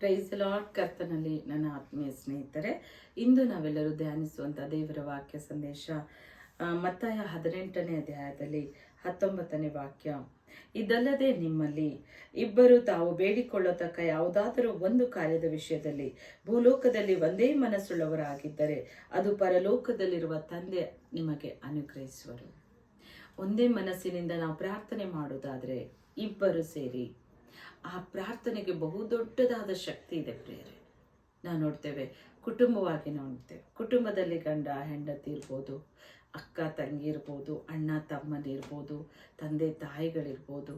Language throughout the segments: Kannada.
Price lord. ಕರ್ತನಲ್ಲಿ ನನ್ನ ಆತ್ಮೀಯ ಸ್ನೇಹಿತರೆ, ಇಂದು ನಾವೆಲ್ಲರೂ ಧ್ಯಾನಿಸುವಂಥ ದೇವರ ವಾಕ್ಯ ಸಂದೇಶ ಮತ್ತಾಯ 18ನೇ ಅಧ್ಯಾಯದಲ್ಲಿ 19ನೇ ವಾಕ್ಯ. ಇದಲ್ಲದೆ ನಿಮ್ಮಲ್ಲಿ ಇಬ್ಬರು ತಾವು ಬೇಡಿಕೊಳ್ಳತಕ್ಕ ಯಾವುದಾದರೂ ಒಂದು ಕಾರ್ಯದ ವಿಷಯದಲ್ಲಿ ಭೂಲೋಕದಲ್ಲಿ ಒಂದೇ ಮನಸ್ಸುಳ್ಳವರಾಗಿದ್ದರೆ ಅದು ಪರಲೋಕದಲ್ಲಿರುವ ತಂದೆ ನಿಮಗೆ ಅನುಗ್ರಹಿಸುವರು. ಒಂದೇ ಮನಸ್ಸಿನಿಂದ ನಾವು ಪ್ರಾರ್ಥನೆ ಮಾಡುವುದಾದರೆ ಇಬ್ಬರು ಸೇರಿ, ಆ ಪ್ರಾರ್ಥನೆಗೆ ಬಹುದೊಡ್ಡದಾದ ಶಕ್ತಿ ಇದೆ ಪ್ರಿಯರೇ. ನಾವು ನೋಡ್ತೇವೆ, ಕುಟುಂಬವಾಗಿ ನೋಡ್ತೇವೆ. ಕುಟುಂಬದಲ್ಲಿ ಗಂಡ ಹೆಂಡತಿ ಇರ್ಬೋದು, ಅಕ್ಕ ತಂಗಿ ಇರ್ಬೋದು, ಅಣ್ಣ ತಮ್ಮನಿರ್ಬೋದು, ತಂದೆ ತಾಯಿಗಳಿರ್ಬೋದು,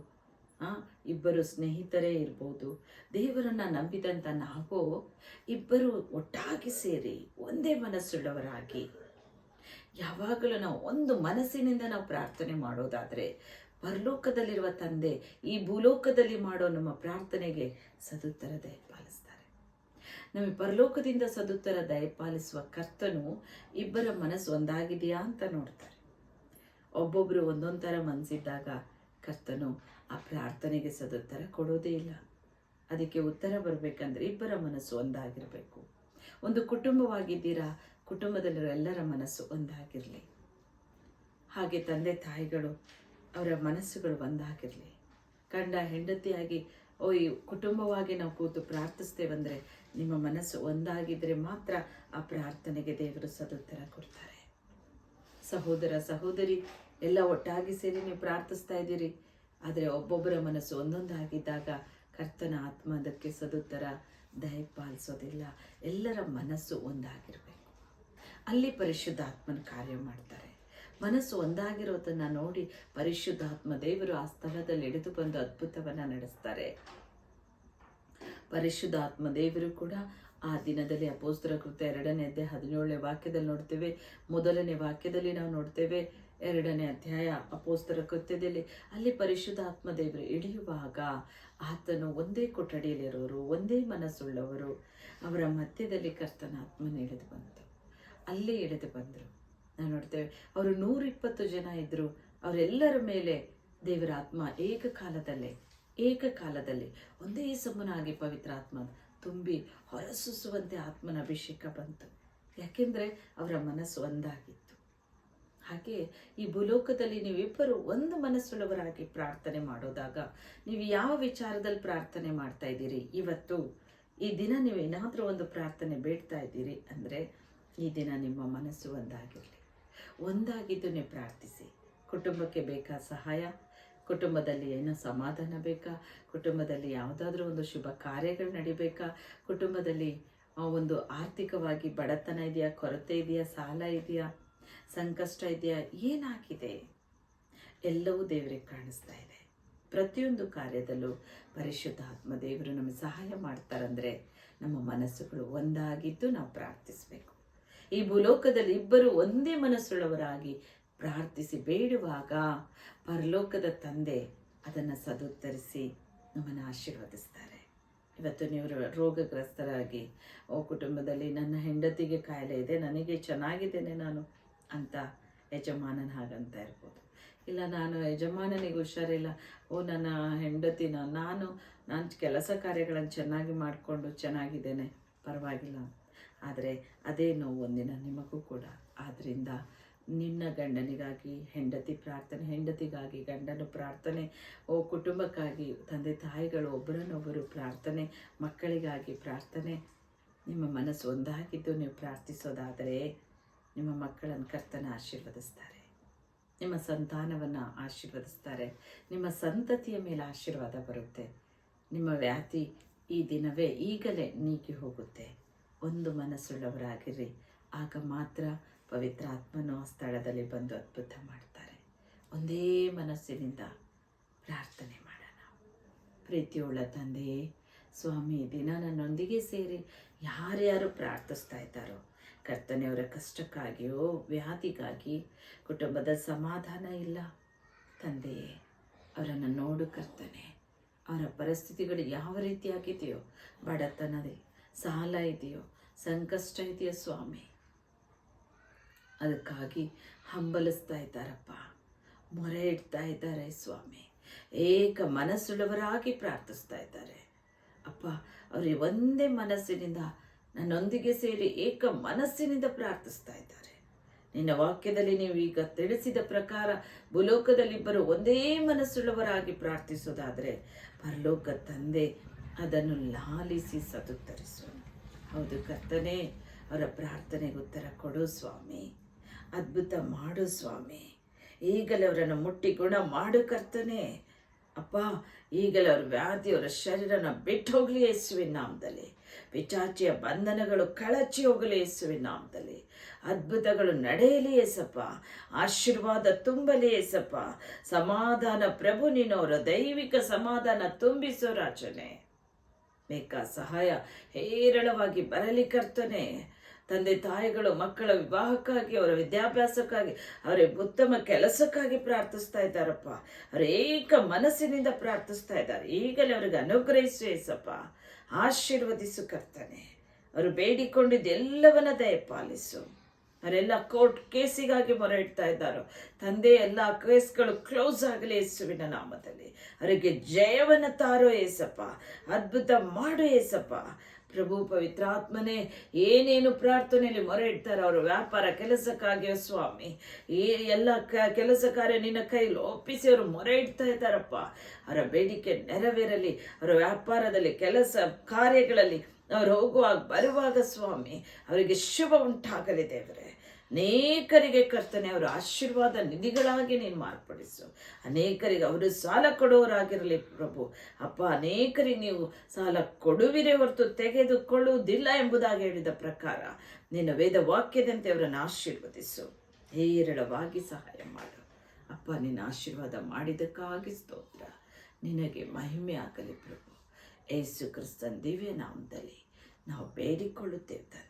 ಇಬ್ಬರು ಸ್ನೇಹಿತರೇ ಇರ್ಬೋದು. ದೇವರನ್ನು ನಂಬಿದಂಥ ನಾವು ಇಬ್ಬರು ಒಟ್ಟಾಗಿ ಸೇರಿ ಒಂದೇ ಮನಸ್ಸುಳ್ಳವರಾಗಿ ಯಾವಾಗಲೂ ನಾವು ಒಂದು ಮನಸ್ಸಿನಿಂದ ನಾವು ಪ್ರಾರ್ಥನೆ ಮಾಡೋದಾದರೆ ಪರಲೋಕದಲ್ಲಿರುವ ತಂದೆ ಈ ಭೂಲೋಕದಲ್ಲಿ ಮಾಡೋ ನಮ್ಮ ಪ್ರಾರ್ಥನೆಗೆ ಸದುತ್ತರ ದಯಪಾಲಿಸ್ತಾರೆ. ನಮಗೆ ಪರಲೋಕದಿಂದ ಸದುತ್ತರ ದಯಪಾಲಿಸುವ ಕರ್ತನು ಇಬ್ಬರ ಮನಸ್ಸು ಒಂದಾಗಿದೆಯಾ ಅಂತ ನೋಡ್ತಾರೆ. ಒಬ್ಬೊಬ್ಬರು ಒಂದೊಂದು ಥರ ಮನಸ್ಸಿದ್ದಾಗ ಕರ್ತನು ಆ ಪ್ರಾರ್ಥನೆಗೆ ಸದುತ್ತರ ಕೊಡೋದೇ ಇಲ್ಲ. ಅದಕ್ಕೆ ಉತ್ತರ ಬರಬೇಕಂದ್ರೆ ಇಬ್ಬರ ಮನಸ್ಸು ಒಂದಾಗಿರಬೇಕು. ಒಂದು ಕುಟುಂಬವಾಗಿದ್ದೀರಾ, ಕುಟುಂಬದಲ್ಲಿರೋ ಎಲ್ಲರ ಮನಸ್ಸು ಒಂದಾಗಿರಲಿ. ಹಾಗೆ ತಂದೆ ತಾಯಿಗಳು ಅವರ ಮನಸ್ಸುಗಳು ಒಂದಾಗಿರಲಿ. ಗಂಡ ಹೆಂಡತಿಯಾಗಿ ಈ ಕುಟುಂಬವಾಗಿ ನಾವು ಕೂತು ಪ್ರಾರ್ಥಿಸ್ತೇವೆಂದರೆ ನಿಮ್ಮ ಮನಸ್ಸು ಒಂದಾಗಿದ್ದರೆ ಮಾತ್ರ ಆ ಪ್ರಾರ್ಥನೆಗೆ ದೇವರು ಸದುತ್ತರ ಕೊಡ್ತಾರೆ. ಸಹೋದರ ಸಹೋದರಿ ಎಲ್ಲ ಒಟ್ಟಾಗಿ ಸೇರಿ ನೀವು ಪ್ರಾರ್ಥಿಸ್ತಾ ಇದ್ದೀರಿ, ಆದರೆ ಒಬ್ಬೊಬ್ಬರ ಮನಸ್ಸು ಒಂದೊಂದಾಗಿದ್ದಾಗ ಕರ್ತನ ಆತ್ಮ ಅದಕ್ಕೆ ಸದುತ್ತರ ದಯಪಾಲಿಸೋದಿಲ್ಲ. ಎಲ್ಲರ ಮನಸ್ಸು ಒಂದಾಗಿರಬೇಕು. ಅಲ್ಲಿ ಪರಿಶುದ್ಧಾತ್ಮನ ಕಾರ್ಯ ಮಾಡ್ತಾರೆ. ಮನಸ್ಸು ಒಂದಾಗಿರೋದನ್ನು ನೋಡಿ ಪರಿಶುದ್ಧಾತ್ಮ ದೇವರು ಆ ಸ್ಥಳದಲ್ಲಿ ಹಿಡಿದು ಬಂದು ಅದ್ಭುತವನ್ನು ನಡೆಸ್ತಾರೆ. ಪರಿಶುದ್ಧಾತ್ಮ ದೇವರು ಕೂಡ ಆ ದಿನದಲ್ಲಿ ಅಪೊಸ್ತಲರ ಕೃತ್ಯ 2ನೇ ಅಧ್ಯಾಯ 17ನೇ ವಾಕ್ಯದಲ್ಲಿ ನೋಡ್ತೇವೆ. 1ನೇ ವಾಕ್ಯದಲ್ಲಿ ನಾವು ನೋಡ್ತೇವೆ 2ನೇ ಅಧ್ಯಾಯ ಅಪೊಸ್ತಲರ ಕೃತ್ಯದಲ್ಲಿ. ಅಲ್ಲಿ ಪರಿಶುದ್ಧಾತ್ಮ ದೇವರು ಹಿಡಿಯುವಾಗ ಆತನು ಒಂದೇ ಕೊಠಡಿಯಲ್ಲಿರೋರು, ಒಂದೇ ಮನಸ್ಸುಳ್ಳವರು, ಅವರ ಮಧ್ಯದಲ್ಲಿ ಕರ್ತನ ಆತ್ಮನ ಇಳಿದು ಬಂತು. ಅಲ್ಲೇ ಇಳಿದು ಬಂದರು. ನಾವು ನೋಡ್ತೇವೆ, ಅವರು 120 ಜನ ಇದ್ದರು. ಅವರೆಲ್ಲರ ಮೇಲೆ ದೇವರ ಆತ್ಮ ಏಕಕಾಲದಲ್ಲಿ ಒಂದೇ ಸಮನಾಗಿ ಪವಿತ್ರ ಆತ್ಮ ತುಂಬಿ ಹೊರಸೂಸುವಂತೆ ಆತ್ಮನ ಅಭಿಷೇಕ ಬಂತು. ಯಾಕೆಂದರೆ ಅವರ ಮನಸ್ಸು ಒಂದಾಗಿತ್ತು. ಹಾಗೆ ಈ ಭೂಲೋಕದಲ್ಲಿ ನೀವಿಬ್ಬರು ಒಂದು ಮನಸ್ಸುಳ್ಳವರಾಗಿ ಪ್ರಾರ್ಥನೆ ಮಾಡೋದಾಗ, ನೀವು ಯಾವ ವಿಚಾರದಲ್ಲಿ ಪ್ರಾರ್ಥನೆ ಮಾಡ್ತಾ ಇದ್ದೀರಿ, ಇವತ್ತು ಈ ದಿನ ನೀವು ಏನಾದರೂ ಒಂದು ಪ್ರಾರ್ಥನೆ ಬೇಡ್ತಾ ಇದ್ದೀರಿ ಅಂದರೆ ಈ ದಿನ ನಿಮ್ಮ ಮನಸ್ಸು ಒಂದಾಗಿದ್ದು ನೀವು ಪ್ರಾರ್ಥಿಸಿ. ಕುಟುಂಬಕ್ಕೆ ಬೇಕಾ ಸಹಾಯ, ಕುಟುಂಬದಲ್ಲಿ ಏನೋ ಸಮಾಧಾನ ಬೇಕಾ, ಕುಟುಂಬದಲ್ಲಿ ಯಾವುದಾದ್ರೂ ಒಂದು ಶುಭ ಕಾರ್ಯಗಳು ನಡಿಬೇಕಾ, ಕುಟುಂಬದಲ್ಲಿ ಒಂದು ಆರ್ಥಿಕವಾಗಿ ಬಡತನ ಇದೆಯಾ, ಕೊರತೆ ಇದೆಯಾ, ಸಾಲ ಇದೆಯಾ, ಸಂಕಷ್ಟ ಇದೆಯಾ, ಏನಾಗಿದೆ, ಎಲ್ಲವೂ ದೇವರಿಗೆ ಕಾಣಿಸ್ತಾ ಇದೆ. ಪ್ರತಿಯೊಂದು ಕಾರ್ಯದಲ್ಲೂ ಪರಿಶುದ್ಧ ಆತ್ಮ ದೇವರು ನಮಗೆ ಸಹಾಯ ಮಾಡ್ತಾರಂದರೆ ನಮ್ಮ ಮನಸ್ಸುಗಳು ಒಂದಾಗಿದ್ದು ನಾವು ಪ್ರಾರ್ಥಿಸಬೇಕು. ಈ ಭೂಲೋಕದಲ್ಲಿ ಇಬ್ಬರು ಒಂದೇ ಮನಸ್ಸುಳ್ಳವರಾಗಿ ಪ್ರಾರ್ಥಿಸಿ ಬೇಡುವಾಗ ಪರಲೋಕದ ತಂದೆ ಅದನ್ನು ಸದುತ್ತರಿಸಿ ನಮ್ಮನ್ನು ಆಶೀರ್ವದಿಸ್ತಾರೆ. ಇವತ್ತು ನೀವು ರೋಗಗ್ರಸ್ತರಾಗಿ ಕುಟುಂಬದಲ್ಲಿ ನನ್ನ ಹೆಂಡತಿಗೆ ಕಾಯಿಲೆ ಇದೆ, ನನಗೆ ಚೆನ್ನಾಗಿದ್ದೇನೆ ನಾನು ಅಂತ ಯಜಮಾನನ ಹಾಗಂತ ಇರ್ಬೋದು. ಇಲ್ಲ, ನಾನು ಯಜಮಾನನಿಗೆ ಹುಷಾರಿಲ್ಲ, ನನ್ನ ಹೆಂಡತಿನ ನಾನು ಕೆಲಸ ಕಾರ್ಯಗಳನ್ನು ಚೆನ್ನಾಗಿ ಮಾಡಿಕೊಂಡು ಚೆನ್ನಾಗಿದ್ದೇನೆ, ಪರವಾಗಿಲ್ಲ. ಆದರೆ ಅದೇ ನೋವು ಒಂದಿನ ನಿಮಗೂ ಕೂಡ. ಆದ್ದರಿಂದ ನಿನ್ನ ಗಂಡನಿಗಾಗಿ ಹೆಂಡತಿ ಪ್ರಾರ್ಥನೆ, ಹೆಂಡತಿಗಾಗಿ ಗಂಡನ ಪ್ರಾರ್ಥನೆ, ಕುಟುಂಬಕ್ಕಾಗಿ ತಂದೆ ತಾಯಿಗಳು ಒಬ್ಬರನ್ನೊಬ್ಬರು ಪ್ರಾರ್ಥನೆ, ಮಕ್ಕಳಿಗಾಗಿ ಪ್ರಾರ್ಥನೆ. ನಿಮ್ಮ ಮನಸ್ಸು ಒಂದಾಗಿದ್ದು ನೀವು ಪ್ರಾರ್ಥಿಸೋದಾದರೆ ನಿಮ್ಮ ಮಕ್ಕಳನ್ನು ಕರ್ತನ ಆಶೀರ್ವದಿಸ್ತಾರೆ, ನಿಮ್ಮ ಸಂತಾನವನ್ನು ಆಶೀರ್ವದಿಸ್ತಾರೆ, ನಿಮ್ಮ ಸಂತತಿಯ ಮೇಲೆ ಆಶೀರ್ವಾದ ಬರುತ್ತೆ. ನಿಮ್ಮ ವ್ಯಾಧಿ ಈ ದಿನವೇ ಈಗಲೇ ನೀಗಿ ಹೋಗುತ್ತೆ. ಒಂದು ಮನಸ್ಸುಳ್ಳವರಾಗಿರ್ರಿ, ಆಗ ಮಾತ್ರ ಪವಿತ್ರ ಆತ್ಮನು ಆ ಸ್ಥಳದಲ್ಲಿ ಬಂದು ಅದ್ಭುತ ಮಾಡ್ತಾರೆ. ಒಂದೇ ಮನಸ್ಸಿನಿಂದ ಪ್ರಾರ್ಥನೆ ಮಾಡೋಣ. ಪ್ರೀತಿಯುಳ್ಳ ತಂದೆಯೇ, ಸ್ವಾಮಿ, ದಿನ ನನ್ನೊಂದಿಗೆ ಸೇರಿ ಯಾರ್ಯಾರು ಪ್ರಾರ್ಥಿಸ್ತಾ ಇದ್ದಾರೋ ಕರ್ತನೆಯವರ ಕಷ್ಟಕ್ಕಾಗಿಯೋ ವ್ಯಾಧಿಗಾಗಿ, ಕುಟುಂಬದ ಸಮಾಧಾನ ಇಲ್ಲ ತಂದೆಯೇ, ಅವರನ್ನು ನೋಡು ಕರ್ತನೆ. ಅವರ ಪರಿಸ್ಥಿತಿಗಳು ಯಾವ ರೀತಿಯಾಗಿದೆಯೋ, ಬಡತನದೇ, ಸಾಲ ಇದೆಯೋ, ಸಂಕಷ್ಟ ಇದೆಯೋ ಸ್ವಾಮಿ, ಅದಕ್ಕಾಗಿ ಹಂಬಲಿಸ್ತಾ ಇದ್ದಾರಪ್ಪ, ಮೊರೆ ಇಡ್ತಾ ಇದ್ದಾರೆ ಸ್ವಾಮಿ. ಏಕ ಮನಸ್ಸುಳ್ಳವರಾಗಿ ಪ್ರಾರ್ಥಿಸ್ತಾ ಇದ್ದಾರೆ ಅಪ್ಪ. ಅವರು ಒಂದೇ ಮನಸ್ಸಿನಿಂದ ನನ್ನೊಂದಿಗೆ ಸೇರಿ ಏಕ ಮನಸ್ಸಿನಿಂದ ಪ್ರಾರ್ಥಿಸ್ತಾ ಇದ್ದಾರೆ. ನಿನ್ನ ವಾಕ್ಯದಲ್ಲಿ ನೀವು ಈಗ ತಿಳಿಸಿದ ಪ್ರಕಾರ ಭೂಲೋಕದಲ್ಲಿಬ್ಬರು ಒಂದೇ ಮನಸ್ಸುಳ್ಳವರಾಗಿ ಪ್ರಾರ್ಥಿಸೋದಾದರೆ ಪರಲೋಕ ತಂದೆ ಅದನ್ನು ಲಾಲಿಸಿ ಸದುತ್ತರಿಸು. ಹೌದು ಕರ್ತನೇ, ಅವರ ಪ್ರಾರ್ಥನೆಗೆ ಉತ್ತರ ಕೊಡು ಸ್ವಾಮಿ, ಅದ್ಭುತ ಮಾಡು ಸ್ವಾಮಿ. ಈಗಲೇ ಅವರನ್ನು ಮುಟ್ಟಿ ಗುಣ ಮಾಡು ಕರ್ತನೇ. ಅಪ್ಪ, ಈಗಲೇ ಅವ್ರ ವ್ಯಾಧಿ ಅವರ ಶರೀರನ ಬಿಟ್ಟು ಹೋಗಲಿ ಯೇಸುವಿನ ನಾಮದಲ್ಲಿ. ಪಿಚಾಚಿಯ ಬಂಧನಗಳು ಕಳಚಿ ಹೋಗಲಿ ಯೇಸುವಿನ ನಾಮದಲ್ಲಿ. ಅದ್ಭುತಗಳು ನಡೆಯಲಿ ಏಸಪ್ಪ, ಆಶೀರ್ವಾದ ತುಂಬಲಿ ಏಸಪ್ಪ. ಸಮಾಧಾನ ಪ್ರಭು ನೀನು ಅವರ ದೈವಿಕ ಸಮಾಧಾನ ತುಂಬಿಸೋ ರಾಜನೇ. ಬೇಕಾ ಸಹಾಯ ಹೇರಳವಾಗಿ ಬರಲಿ ಕರ್ತನೆ. ತಂದೆ ತಾಯಿಗಳು ಮಕ್ಕಳ ವಿವಾಹಕ್ಕಾಗಿ, ಅವರ ವಿದ್ಯಾಭ್ಯಾಸಕ್ಕಾಗಿ, ಅವರ ಉತ್ತಮ ಕೆಲಸಕ್ಕಾಗಿ ಪ್ರಾರ್ಥಿಸ್ತಾ ಇದ್ದಾರಪ್ಪ. ಅವರು ಏಕ ಮನಸ್ಸಿನಿಂದ ಪ್ರಾರ್ಥಿಸ್ತಾ ಇದ್ದಾರೆ. ಈಗಲೇ ಅವರಿಗೆ ಅನುಗ್ರಹಿಸು ಏಸಪ್ಪ, ಆಶೀರ್ವದಿಸು ಕರ್ತನೆ. ಅವರು ಬೇಡಿಕೊಂಡಿದ್ದು ಎಲ್ಲವನ್ನ ದಯಪಾಲಿಸು. ಅವರೆಲ್ಲ ಕೋರ್ಟ್ ಕೇಸಿಗಾಗಿ ಮೊರೆ ಇಡ್ತಾ ಇದ್ದಾರೋ ತಂದೆ, ಎಲ್ಲ ಕೇಸ್ಗಳು ಕ್ಲೋಸ್ ಆಗಲಿ ಯೇಸುವಿನ ನಾಮದಲ್ಲಿ. ಅವರಿಗೆ ಜಯವನ್ನು ತಾರೋ ಏಸಪ್ಪ, ಅದ್ಭುತ ಮಾಡು ಏಸಪ್ಪ. ಪ್ರಭು ಪವಿತ್ರಾತ್ಮನೇ, ಏನೇನು ಪ್ರಾರ್ಥನೆಯಲ್ಲಿ ಮೊರೆ ಇಡ್ತಾರೆ ಅವರ ವ್ಯಾಪಾರ ಕೆಲಸಕ್ಕಾಗಿಯೋ ಸ್ವಾಮಿ, ಈ ಎಲ್ಲ ಕೆಲಸ ಕಾರ್ಯ ನಿನ್ನ ಕೈಲಿ ಒಪ್ಪಿಸಿ ಅವರು ಮೊರೆ ಇಡ್ತಾ ಇದ್ದಾರಪ್ಪ. ಅವರ ಬೇಡಿಕೆ ನೆರವೇರಲಿ. ಅವರ ವ್ಯಾಪಾರದಲ್ಲಿ, ಕೆಲಸ ಕಾರ್ಯಗಳಲ್ಲಿ ಅವರು ಹೋಗುವಾಗ ಬರುವಾಗ ಸ್ವಾಮಿ ಅವರಿಗೆ ಶುಭ ಉಂಟಾಗಲಿ ದೇವರೇ. ಅನೇಕರಿಗೆ ಕರ್ತನೆ ಅವರು ಆಶೀರ್ವಾದ ನಿಧಿಗಳಾಗಿ ನೀನು ಮಾರ್ಪಡಿಸು. ಅನೇಕರಿಗೆ ಅವರು ಸಾಲ ಕೊಡುವವರಾಗಿರಲಿ ಪ್ರಭು. ಅಪ್ಪ, ಅನೇಕರಿಗೆ ನೀವು ಸಾಲ ಕೊಡುವಿರೇ ಹೊರತು ತೆಗೆದುಕೊಳ್ಳುವುದಿಲ್ಲ ಎಂಬುದಾಗಿ ಹೇಳಿದ ಪ್ರಕಾರ ನಿನ್ನ ವೇದ ವಾಕ್ಯದಂತೆ ಅವರನ್ನು ಆಶೀರ್ವದಿಸು. ಹೇರಳವಾಗಿ ಸಹಾಯ ಮಾಡು ಅಪ್ಪ. ನಿನ್ನ ಆಶೀರ್ವಾದ ಮಾಡಿದ್ದಕ್ಕಾಗಿ ಸ್ತೋತ್ರ. ನಿನಗೆ ಮಹಿಮೆ ಆಗಲಿ ಪ್ರಭು. ಯೇಸು ಕ್ರಿಸ್ತನ ದಿವ್ಯ ನಾಮದಲ್ಲಿ ನಾವು ಬೇಡಿಕೊಳ್ಳುತ್ತೇವೆ.